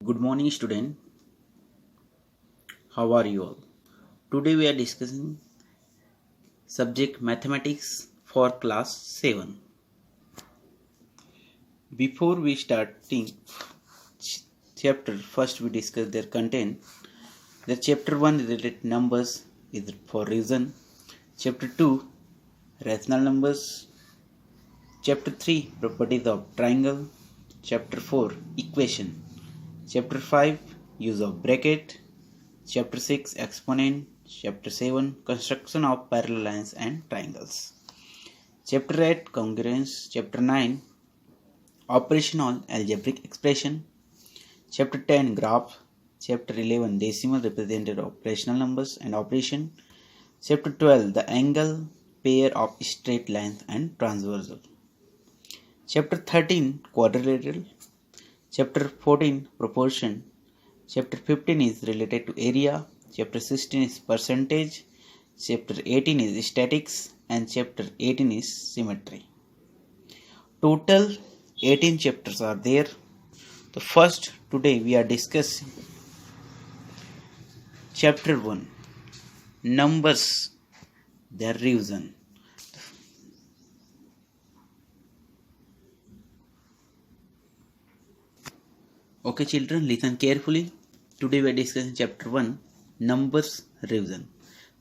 Good morning, student. How are you all? Today we are discussing subject mathematics for class 7. Before we starting chapter, first we discuss their content. The chapter 1 related numbers is for reason. Chapter 2 rational numbers. Chapter 3 properties of triangle. Chapter 4 equation. Chapter 5 use of bracket. Chapter 6 exponent. Chapter 7 construction of parallel lines and triangles. Chapter 8 congruence. Chapter 9 operation on algebraic expression. Chapter 10 graph. Chapter 11 decimal represented of rational numbers and operation. Chapter 12 the angle, pair of straight lines and transversal. Chapter 13 quadrilateral. Chapter 14 proportion. Chapter 15 is related to area. Chapter 16 is percentage. Chapter 18 is statics and chapter 18 is symmetry. Total 18 chapters are there. The first today we are discussing chapter 1 numbers, their revision. Okay children, listen carefully. Today we are discussing chapter 1 numbers revision.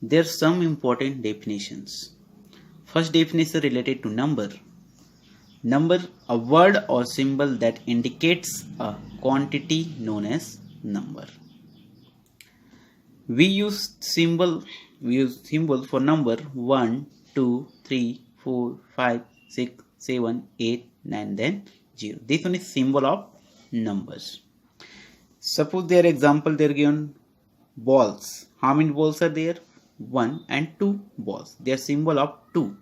There are some important definitions. First definition related to number. Number, a word or symbol that indicates a quantity known as number. We use symbol for number 1, 2, 3, 4, 5, 6, 7, 8, 9, then 0. This one is symbol of numbers. Suppose their example they are given balls. How many balls are there? 1 and 2 balls. They are symbol of 2.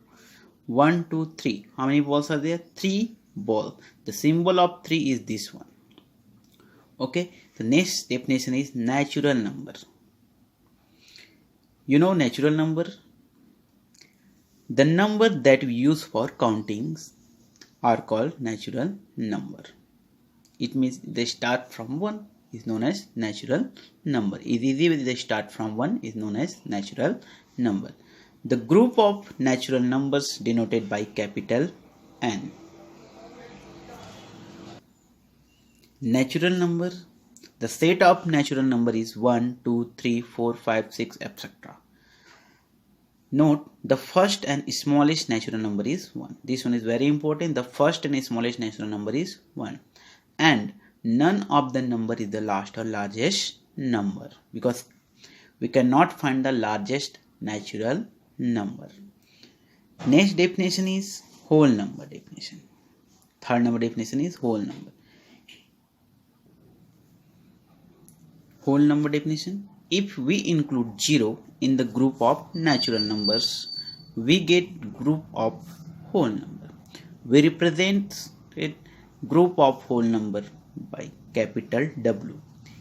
1, 2, 3. How many balls are there? 3 balls. The symbol of 3 is this one. Okay. The next definition is natural number. You know natural number? The number that we use for countings are called natural number. It means they start from 1 is known as natural number. It's easy when they start from 1 is known as natural number. The group of natural numbers denoted by capital N. Natural number. The set of natural number is 1, 2, 3, 4, 5, 6, etc. Note the first and smallest natural number is 1. This one is very important. The first and smallest natural number is 1. And none of the number is the last or largest number because we cannot find the largest natural number. Next definition is whole number definition. Third number definition is whole number. Whole number definition. If we include 0 in the group of natural numbers, we get group of whole number. We represent it group of whole number by capital W.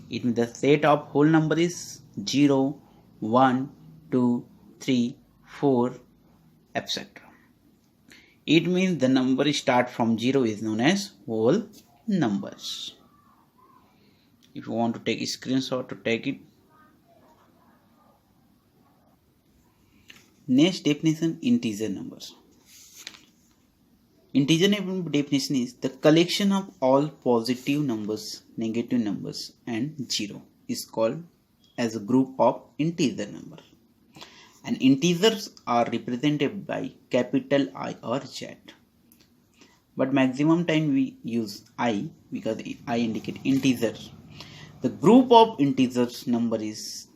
It means the set of whole number is 0, 1, 2, 3, 4, etc. It means the number start from 0 is known as whole numbers. If you want to take a screenshot to take it. Next definition, integer numbers. Integer definition is the collection of all positive numbers, negative numbers and 0 is called as a group of integer number. And integers are represented by capital I or Z. But maximum time we use I because I indicate integer. The group of integers number is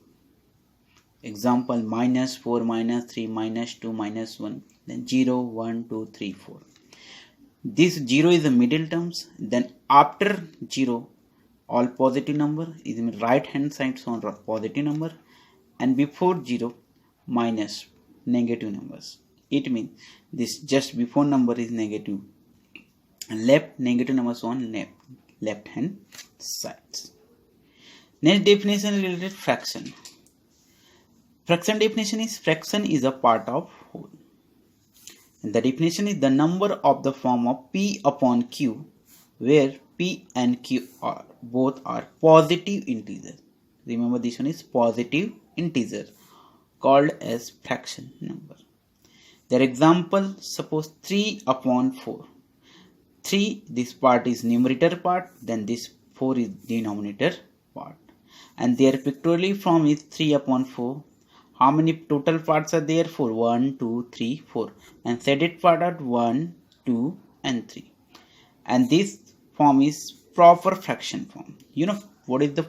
example minus 4, minus 3, minus 2, minus 1, then 0, 1, 2, 3, 4. This 0 is the middle terms. Then after 0, all positive number is in right hand side on positive number, and before 0 minus negative numbers. It means this just before number is negative, and left negative numbers on left hand sides. Next definition related fraction. Fraction definition is fraction is a part of whole. And the definition is the number of the form of P upon Q where P and Q are both are positive integers. Remember, this one is positive integer called as fraction number. Their example, suppose 3 upon 4. 3, this part is numerator part, then this 4 is denominator part. And their pictorially form is 3 upon 4. How many total parts are there? 4. 1, 2, 3, 4. And shaded part are 1, 2, and 3. And this form is proper fraction form. You know what is the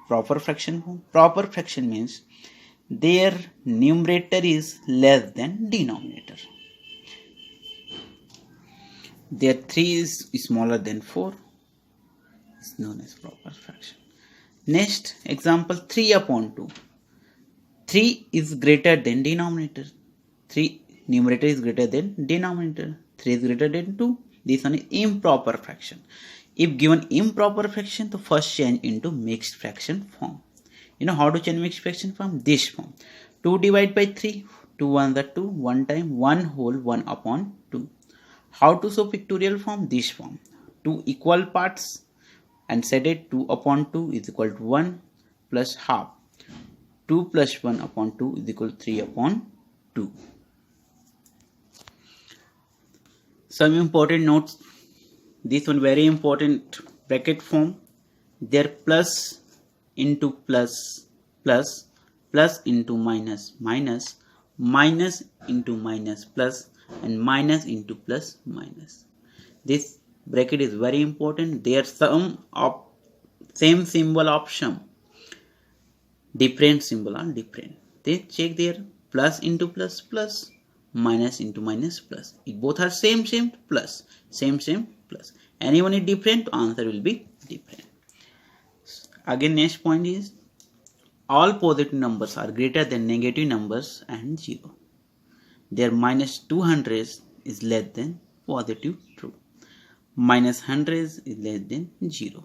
proper fraction form? Proper fraction means their numerator is less than denominator. Their 3 is smaller than 4. It's known as proper fraction. Next example, 3 upon 2. 3 is greater than denominator. 3 numerator is greater than denominator. 3 is greater than 2. This one is improper fraction. If given improper fraction, the first change into mixed fraction form. You know how to change mixed fraction form? This form. 2 divided by 3. 2 1 the 2. 1 time 1 whole 1 upon 2. How to show pictorial form? This form. 2 equal parts and set it 2 upon 2 is equal to 1 plus half. 2 plus 1 upon 2 is equal to 3 upon 2. Some important notes. This one very important, bracket form. Their plus into plus, plus, plus into minus, minus, minus into minus, plus, and minus into plus, minus. This bracket is very important. Their sum of same symbol option, different symbol are different. They check their plus into plus, plus, minus into minus, plus. If both are same plus, same plus. Anyone is different, answer will be different. Again, next point is all positive numbers are greater than negative numbers and 0. Their minus 200 is less than positive true. Minus 100 is less than 0.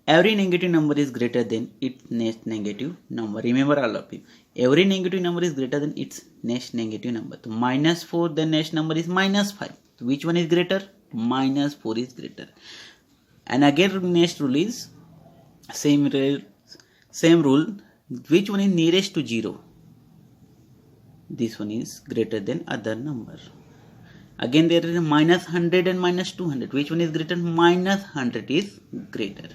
Every negative number is greater than its next negative number. Remember all of you. Every negative number is greater than its next negative number. So minus 4, the next number is minus 5. So which one is greater? Minus 4 is greater. And again, next rule is same rule. Which one is nearest to 0? This one is greater than other number. Again, there is a minus 100 and minus 200. Which one is greater? Minus 100 is greater.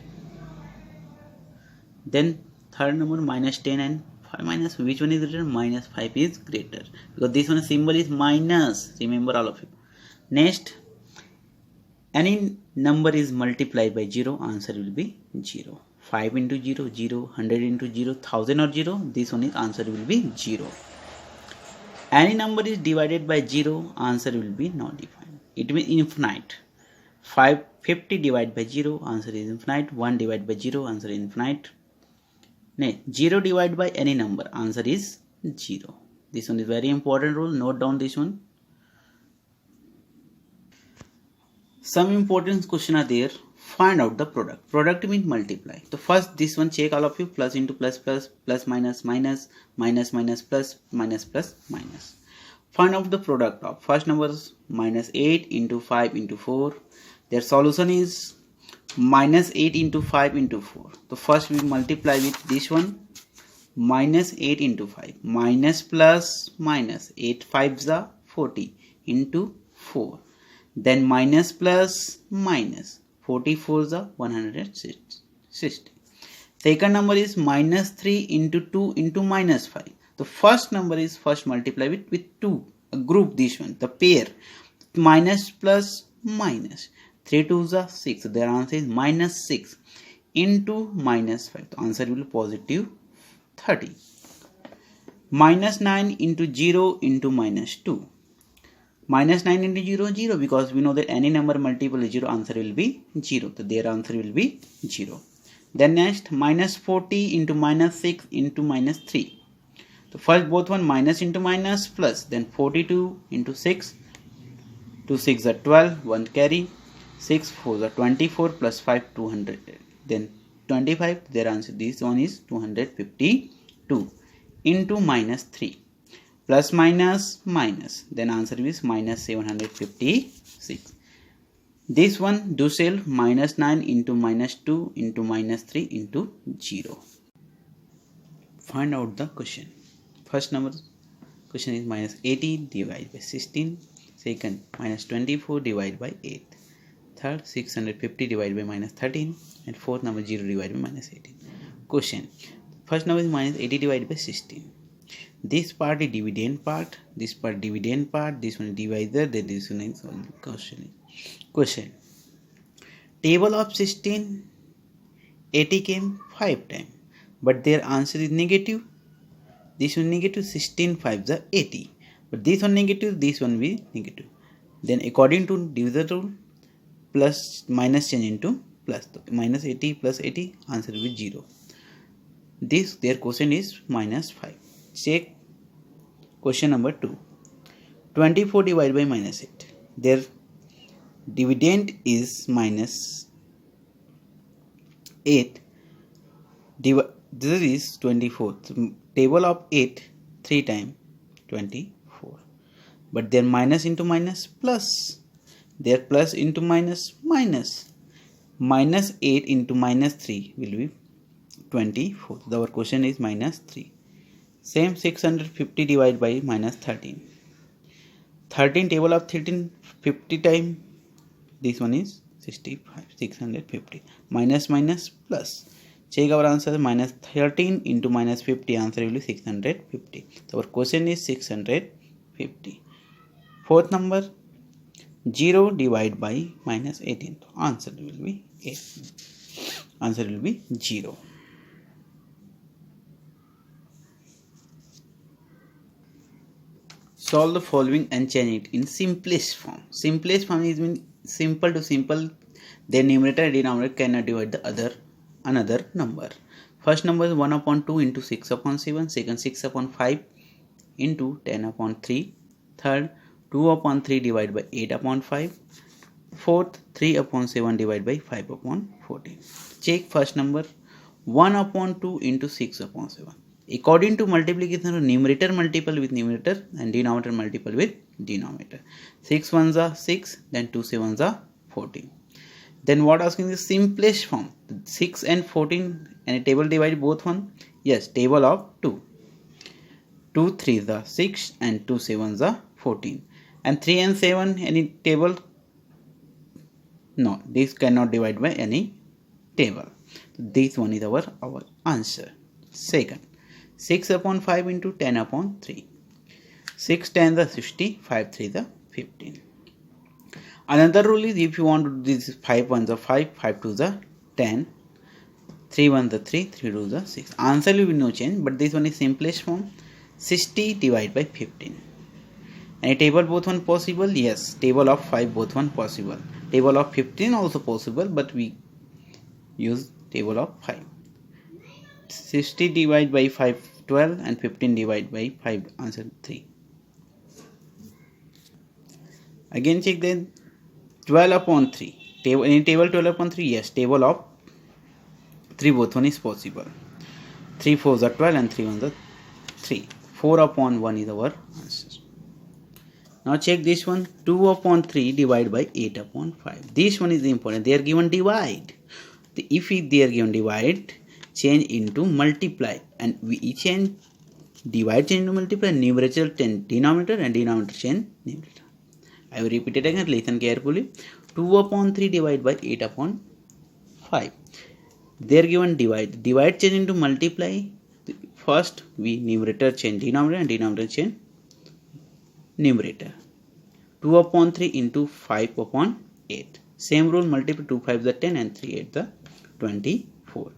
Then third number, minus 10 and 5 minus. Which one is greater? Minus 5 is greater. Because this one symbol is minus. Remember all of you. Next, any number is multiplied by 0, answer will be 0. 5 into 0, 0. 100 into 0, 1000 or 0. This one is answer will be 0. Any number is divided by 0, answer will be not defined. It means infinite. 50 divided by 0, answer is infinite. 1 divided by 0, answer is infinite. Next, 0 divided by any number, answer is 0. This one is very important rule. Note down this one. Some important question are there. Find out the product. Product means multiply. So first this one check all of you. Plus into plus, plus, plus minus, minus, minus minus plus, minus plus minus. Find out the product of first number is minus 8 into 5 into 4. Their solution is minus 8 into 5 into 4. So first we multiply with this one. Minus 8 into 5. Minus plus minus. 8 5s are 40 into 4. Then minus plus minus. 44s are 160. Second number is minus 3 into 2 into minus 5. The first number is first multiply with 2. A group this one. The pair. Minus plus minus. 3 2s are 6. Their answer is minus 6 into minus 5. The answer will be positive 30. Minus 9 into 0 into minus 2. Minus 9 into 0, 0, because we know that any number multiple is 0, answer will be 0. So their answer will be 0. Then next, minus 40 into minus 6 into minus 3. So first both one minus into minus plus, then 42 into 6. 2 6 are 12, 1 carry. 6 4 are 24 plus 5 200. Then 25, their answer, this one is 252 into minus 3. Plus minus minus, then answer is minus 756. This one do cell minus 9 into minus 2 into minus 3 into 0. Find out the question. First number question is minus 80 divided by 16. Second, minus 24 divided by 8. Third, 650 divided by minus 13. And fourth number 0 divided by minus 18. Question. First number is minus 80 divided by 16. This part is dividend part. This part dividend part. This one is divisor. Then this one is question. Question. Table of 16, 80 came 5 times. But their answer is negative. This one negative, 16 5 is 80. But this one negative, this one will be negative. Then according to divisor rule, plus minus change into plus. So minus 80 plus 80, answer will be 0. This their question is minus 5. Check question number 2. 24 divided by minus 8. Their dividend is minus 8. This is 24. So table of 8 3 times 24. But their minus into minus plus. Their plus into minus minus. Minus 8 into minus 3 will be 24. So our question is minus 3. Same 650 divided by minus 13. 13 table of 13 50 times. This one is 65. 650. Minus minus plus. Check our answer. Minus 13 into minus 50. Answer will be 650. So our question is 650. Fourth number 0 divided by minus 18. Answer will be 8. Answer will be 0. Solve the following and change it in simplest form. Simplest form is mean simple to simple. Their numerator and denominator cannot divide the another number. First number is 1 upon 2 into 6 upon 7. Second 6 upon 5 into 10 upon 3. Third 2 upon 3 divided by 8 upon 5. Fourth 3 upon 7 divided by 5 upon 14. Check first number 1 upon 2 into 6 upon 7. According to multiplication, numerator multiple with numerator and denominator multiple with denominator. 6 ones are 6, then 2 sevens are 14. Then what asking the simplest form? 6 and 14 and a table divide both one? Yes, table of 2. 2 3s are 6 and 2 sevens are 14. And 3 and 7 any table? No, this cannot divide by any table. This one is our answer. Second, 6 upon 5 into 10 upon 3. 6 10 is 60, 5 3 is 15. Another rule is if you want to do this 5 1s are 5, 5 2s are 10, 3 1s are 3, 3 2s are 6. Answer will be no change, but this one is simplest form. 60 divided by 15. Any table both one possible? Yes, table of 5 both one possible. Table of 15 also possible, but we use table of 5. 60 divided by 5 12 and 15 divided by 5 answer 3. Again check then 12 upon 3. Any table 12 upon 3? Yes, table of 3 both one is possible. 3 4s are 12 and 3 1s are 3. 4 upon 1 is our answer. Now check this one. 2 upon 3 divided by 8 upon 5. This one is important. They are given divide. If they are given divide, change into multiply. And we change divide change into multiply. Numerator change denominator and denominator change numerator. I will repeat it again. Listen carefully. 2 upon 3 divided by 8 upon 5. They are given divide. Divide change into multiply. First we numerator change denominator and denominator change numerator. 2 upon 3 into 5 upon 8. Same rule, multiply 2 5 is 10 and 3 8 is 24.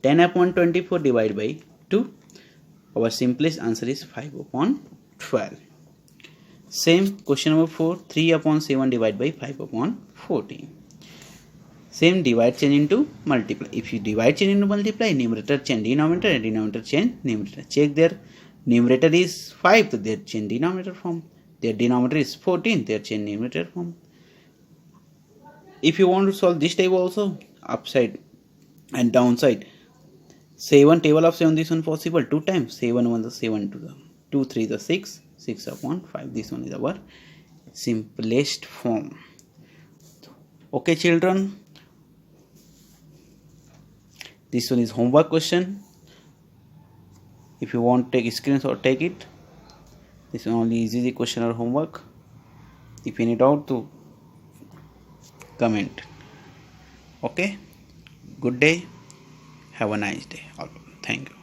10 upon 24 divided by 2. Our simplest answer is 5 upon 12. Same question number 4. 3 upon 7 divided by 5 upon 14. Same divide change into multiply. If you divide change into multiply, numerator change denominator and denominator change numerator. Check their numerator is 5, so their change denominator form. Their denominator is 14, their change numerator form. If you want to solve this table also, upside and downside. 7 table of 7, this one possible 2 times. 7 1 is 7 to the 2 3 is 6, 6 upon 5. This one is our simplest form. Okay children, this one is homework question. If you want to take screenshot, take it. This one only is easy question or homework. If any doubt to comment. Okay, good day, have a nice day. Thank you.